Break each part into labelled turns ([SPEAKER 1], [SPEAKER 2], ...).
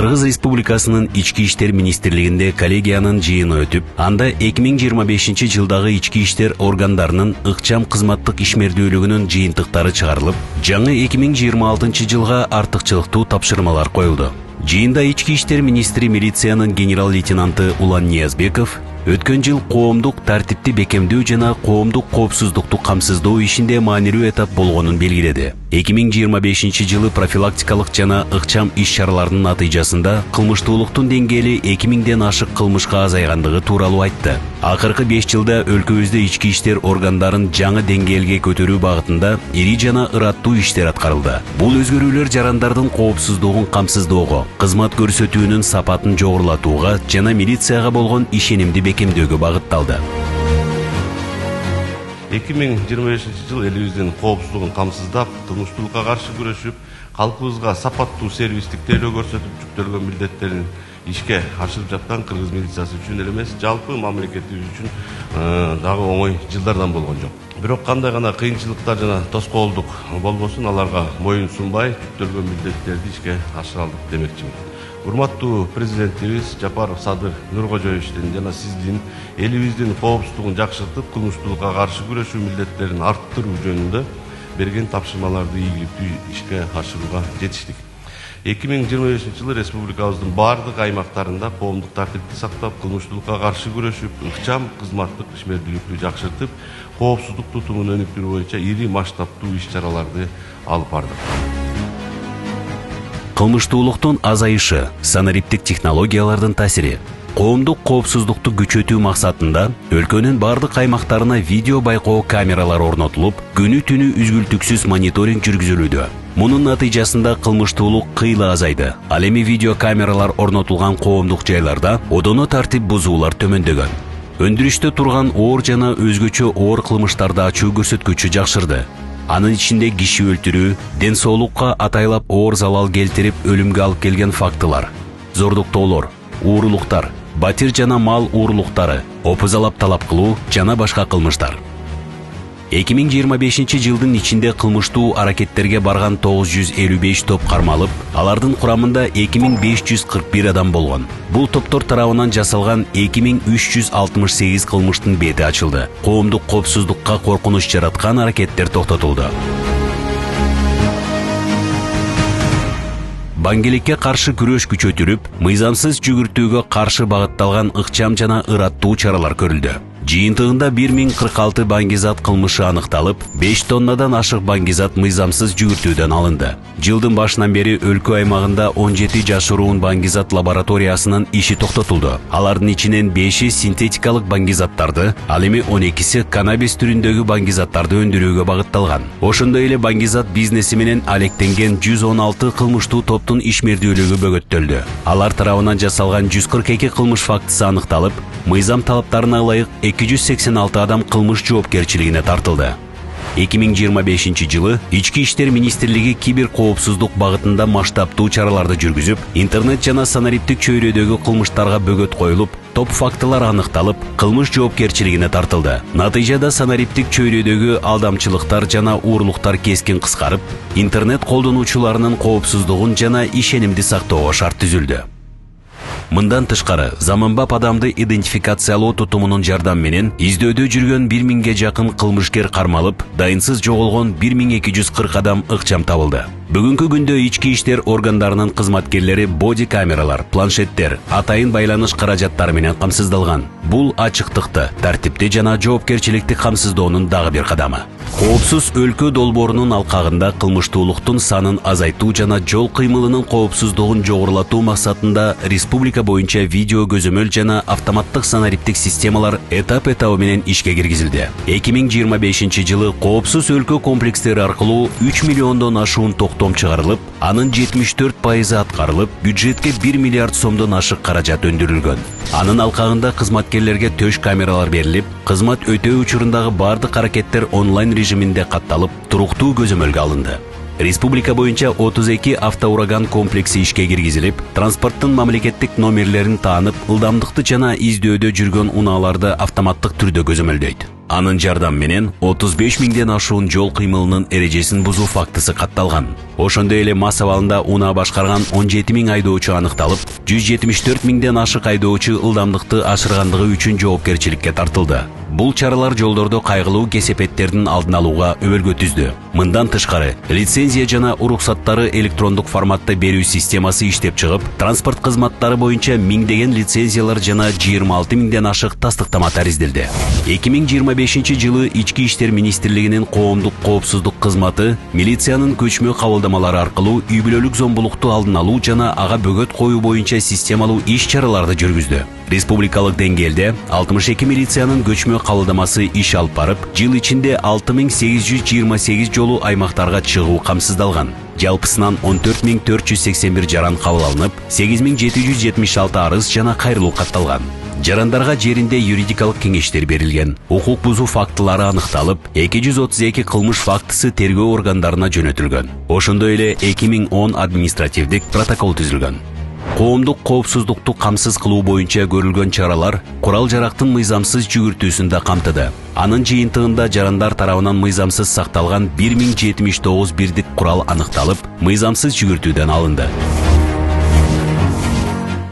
[SPEAKER 1] Кыргыз Республикасынын Ички иштер министрлигинде коллегиянын жыйыны өтүп, анда 2025 жылдагы ички иштер органдарынын ыкчам кызматтык ишмердүүлүгүнүн жыйынтыктары чыгарылып, жаңы 2026 жылга артыкчылыктуу тапшырмалар коюлду. Жыйында ички иштер министри милициянын генерал-лейтенанты Улан Ниязбеков өткөн жыл коомдук тартипти бекемдөө жана коомдук коопсуздукту камсыздоо ишинде маанилүү этап болгонун белгиледи. 2025 жылы профилактикалык жана ыкчам иш-чаралардын натыйжасында кылмыштуулуктун деңгээли 2000ден ашык кылмышка азайгандыгы тууралуу айтты. Акыркы 5 жылда өлкөбүздө ички иштер органдарын жаңы деңгээлге көтөрүү багытында ири жана ыраттуу иштер аткарылды. Бул өзгөрүүлөр жарандардын коопсуздугун камсыздоого, кызмат көрсөтүүнүн сапатын жогорулатууга жана милицияга болгон ишенимди бекемдөөгө багытталды.
[SPEAKER 2] 2025 жыл элибиздин коопсуздугун камсыздап, кылмыштуулукка каршы күрөшүп, калкыбызга сапаттуу сервистик тейлөө көрсөтүп жүктөлгөн милдеттерин ишке ашырып жаткан кыргыз милициясы үчүн эле эмес, жалпы мамлекетибиз үчүн дагы оңой жылдардан болгон жок. Бирок кандай гана кыйынчылыктар жана тоскоолдук болбосун, аларга моюн сунбай жүктөлгөн милдеттерди ишке ашыра алдык демекчимин. Урматтуу президентибиз Жапаров Садыр Нуркожоевичтин жана сиздин элибиздин коопсуздугун жакшыртып, кылмыштуулукка каршы күрөшүү милдеттерин арттыруу жөнүндө берген тапшырмаларды ийгиликтүү ишке ашырууга жетиштик. 2025 жылы республикабыздын бардык аймактарында коомдук тартипти сактап, кылмыштуулукка каршы күрөшүп, ыкчам кызматтык ишмердүүлүктү жакшыртып, коопсуздук тутумун өнүктүрүү боюнча ири масштабтуу иш-чараларды алып бардык.
[SPEAKER 1] Кылмыштуулуктун азайышы, санариптик технологиялардын таасири, коомдук коопсуздукту күчөтүү максатында өлкөнүн бардык аймактарына видео байкоо камералары орнотулуп, күнү-түнү үзгүлтүксүз мониторинг жүргүзүлүүдө. Мунун натыйжасында кылмыштуулук кыйла азайды. Ал эми видео камералар орнотулган коомдук жайларда одоно тартип бузуулар төмөндөгөн. Өндүрүштө турган оор жана өзгөчө оор кылмыштарды ачуу көрсөткүчү жакшырды. Анын ичинде киши өлтүрүү, ден соолукка атайлап оор залал келтирип өлүмгө алып келген фактылар, зордуктоолор, уурулуктар, батир жана мал уурулуктары, опузалап талап кылуу жана башка кылмыштар. 2025 жылдын ичинде кылмыштуу аракеттерге барган 955 топ кармалып, алардын курамында 2541 адам болгон. Бул топтор тарабынан жасалган 2368 кылмыштын бети ачылды. Коомдук коопсуздукка коркунуч жараткан аракеттер токтотулду. Баңгеликке каршы күрөш күчөтүлүп, мыйзамсыз жүгүртүүгө каршы багытталган ыкчам жана ыраттуу чаралар көрүлдү. Жыйынтыгында 1046 баңгизат кылмышы аныкталып, 5 тоннадан ашык баңгизат мыйзамсыз жүгүртүүдөн алынды. Жылдын башынан бери өлкө аймагында 17 жашыруун баңгизат лабораториясынын иши токтотулду. Алардын ичинен 5-и синтетикалык баңгизаттарды, ал эми 12-си каннабис түрүндөгү баңгизаттарды өндүрүүгө багытталган. Ошондой эле баңгизат бизнеси менен алектенген 116 кылмыштуу топтун ишмердүүлүгү бөгөттөлдү. Алар тарабынан жасалган 142 кылмыш фактысы аныкталып, мыйзам талаптарына ылайык 286 адам кылмыш жоопкерчилигине тартылды. 2025 жылы Ички иштер министрлиги кибер коопсуздук багытында масштабтуу чараларды жүргүзүп, интернет жана санариптик чөйрөдөгү кылмыштарга бөгөт коюлуп, топ фактылар аныкталып, кылмыш жоопкерчилигине тартылды. Натыйжада санариптик чөйрөдөгү алдамчылыктар жана уурулуктар кескин кыскарып, интернет колдонуучуларынын коопсуздугун жана ишенимди сактоого шарт түзүлдү. Мындан тышкары, заманбап адамды идентификациялоо тутумунун жардамы менен издөөдө жүргөн 1000ге жакын кылмышкер кармалып, дайынсыз жоголгон 1240 адам ыкчам табылды. Бүгүнкү күндө ички иштер органдарынын кызматкерлери боди камералар, планшеттер, атайын байланыш каражаттары менен камсыздалган. Бул ачыктыкты, тартипти жана жоопкерчиликти камсыздоонун дагы бир кадамы. Коопсуз өлкө долбоорунун алкагында кылмыштуулуктун санын азайтуу жана жол кыймылынын коопсуздугун жогорулатуу максатында республика боюнча видео көзөмөл жана автоматтык санариптик системалар этап-этабы менен ишке киргизилди. 2025 жылы коопсуз өлкө комплекстери аркылуу 3 миллиондон ашуун токтом чыгарылып, анын 74% аткарылып, бюджетке 1 миллиард сомдон ашык каражат өндүрүлгөн. Анын алкагында кызматкерлерге төш камералар берилип, кызмат өтөө учурундагы бардык аракеттер онлайн режиминде катталып, туруктуу көзөмөлгө алынды. Республика боюнча 32 автоураган комплекси ишке киргизилип, транспорттун мамлекеттик номерлерин таанып, ылдамдыкты жана издөөдө жүргөн унааларды автоматтык түрдө көзөмөлдөйт. Анын жардам менен 35 миңден ашуун жол кыймылынын эрежесин бузуу фактысы катталган. Ошондой эле мас абалында унаа башкарган 17 миң айдоочу аныкталып, 174 миңден ашык айдоочу ылдамдыкты ашыргандыгы үчүн жоопкерчиликке тартылды. Бул чаралар жолдордо кайгылуу кесепеттердин алдын алууга өбөлгө түздү. Мындан тышкары, лицензия жана уруксаттары электрондук форматта берүү системасы иштеп чыгып, транспорт кызматтары боюнча миңдеген лицензиялар жана 26 миңден ашык тастыктама таризделди. 2025-жылы Ички иштер министрлигинин коомдук коопсуздук кызматы милициянын көчмө кабылдамалары аркылуу үй-бүлөлүк зомбулукту алдын алуу жана ага бөгөт коюу боюнча системалуу иш-чараларды жүргүздү. Республикалык деңгээлде 62 милициянын көчмө кабылдамасы иш алып барып, жыл ичинде 6828 жолу аймактарга чыгуу камсыздалган. Жалпысынан 14481 жаран кабыл алынып, 8776 арыз жана кайрылуу катталган. Жарандарга жеринде юридикалык кеңештер берилген. Укук бузуу фактылары аныкталып, 232 кылмыш фактысы тергөө органдарына жөнөтүлгөн. Ошондой эле 2010 административдик протокол түзүлгөн. Коомдук коопсуздукту камсыз кылуу боюнча көрүлгөн чаралар курал-жарактын мыйзамсыз жүгүртүүсүн да камтыды. Анын жыйынтыгында жарандар тарабынан мыйзамсыз сакталган 1079 бирдик курал аныкталып, мыйзамсыз жүгүртүүдөн алынды.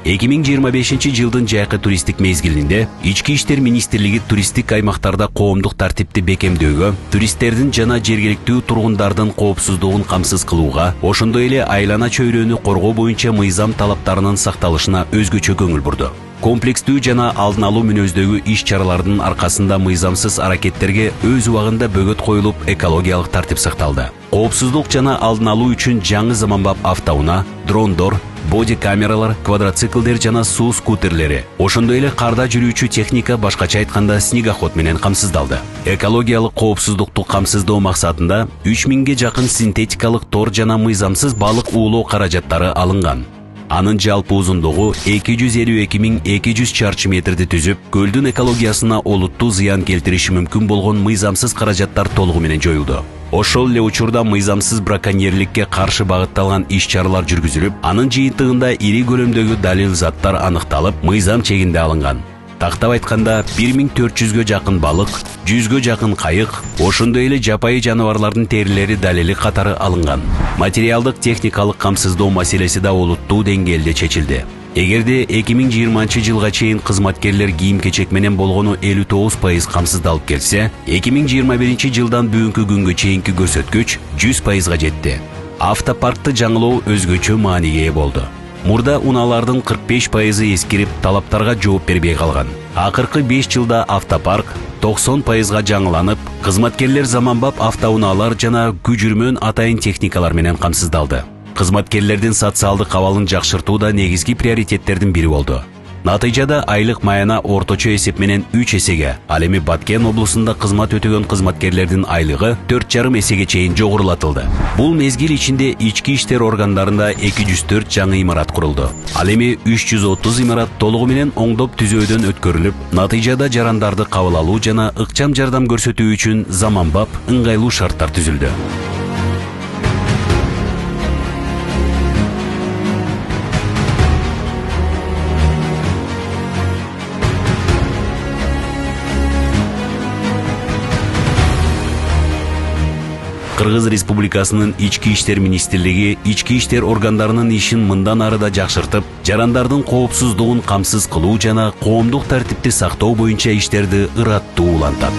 [SPEAKER 1] 2025-жылдын жайкы туристтик мезгилинде Ички иштер министрлиги туристтик аймактарда коомдук тартипти бекемдөөгө, туристтердин жана жергиликтүү тургундардын коопсуздугун камсыз кылууга, ошондой эле айлана чөйрөнү коргоо боюнча мыйзам талаптарынын сакталышына өзгөчө көңүл бурду. Комплекстүү жана алдын алуу мүнөздөгү иш-чаралардын аркасында мыйзамсыз аракеттерге өз убагында бөгөт коюлуп, экологиялык тартип сакталды. Коопсуздук жана алдын алуу үчүн жаңы заманбап автоунаа, дрондор, боди камералар, квадроциклдер жана суу скутерлери, ошондой эле карда жүрүүчү техника, башкача айтканда снегоход менен камсыздалды. Экологиялык коопсуздукту камсыздоо максатында 3000ге жакын синтетикалык тор жана мыйзамсыз балык уулоо каражаттары алынган. Анын жалпы узундугу 252.200 чарчы метрди түзүп, көлдүн экологиясына олуттуу зыян келтириши мүмкүн болгон мыйзамсыз каражаттар толугу менен жоюлду. Ошол эле учурда мыйзамсыз браконьерликке каршы багытталган иш-чаралар жүргүзүлүп, анын жыйынтыгында ири көлөмдөгү далил заттар аныкталып, мыйзам чегинде алынган. Тактап айтканда 1400гө жакын балык, 100гө жакын кайык, ошондой эле жапайы жаныбарлардын терилери далили катары алынган. Материалдык техникалык камсыздоо маселеси да олуттуу деңгээлде чечилди. Эгерде 2020-жылга чейин кызматкерлер кийим-кечек менен болгону 59% камсыздалып келсе, 2021-жылдан бүгүнкү күнгө чейинки көрсөткүч 100%га жетти. Автопаркты жаңылоо өзгөчө мааниге ээ болду. Мурда унаалардын 45% эскирип, талаптарга жооп бербей калган. Акыркы 5 жылда автопарк 90%га жаңыланып, кызматкерлер заманбап автоунаалар жана күжүрмөн атайын техникалар менен камсыздалды. Кызматкерлердин социалдык абалын жакшыртуу да негизги приоритеттердин бири болду. Натыйжада айлык маяна орточо эсеп менен 3 эсеге, ал эми Баткен облусунда кызмат өтөгөн кызматкерлердин айлыгы 4,5 эсеге чейин жогорулатылды. Бул мезгил ичинде ички иштер органдарында 204 жаңы имарат курулду. Ал эми 330 имарат толугу менен оңдоп түзөөдөн өткөрүлүп, натыйжада жарандарды кабыл алуу жана ыкчам жардам көрсөтүү үчүн заманбап, ыңгайлуу шарттар түзүлдү. Кыргыз Республикасынын Ички иштер министрлиги ички иштер органдарынын ишин мындан ары да жакшыртып, жарандардын коопсуздугун камсыз кылуу жана коомдук тартипти сактоо боюнча иштерди ыраттуу улантат.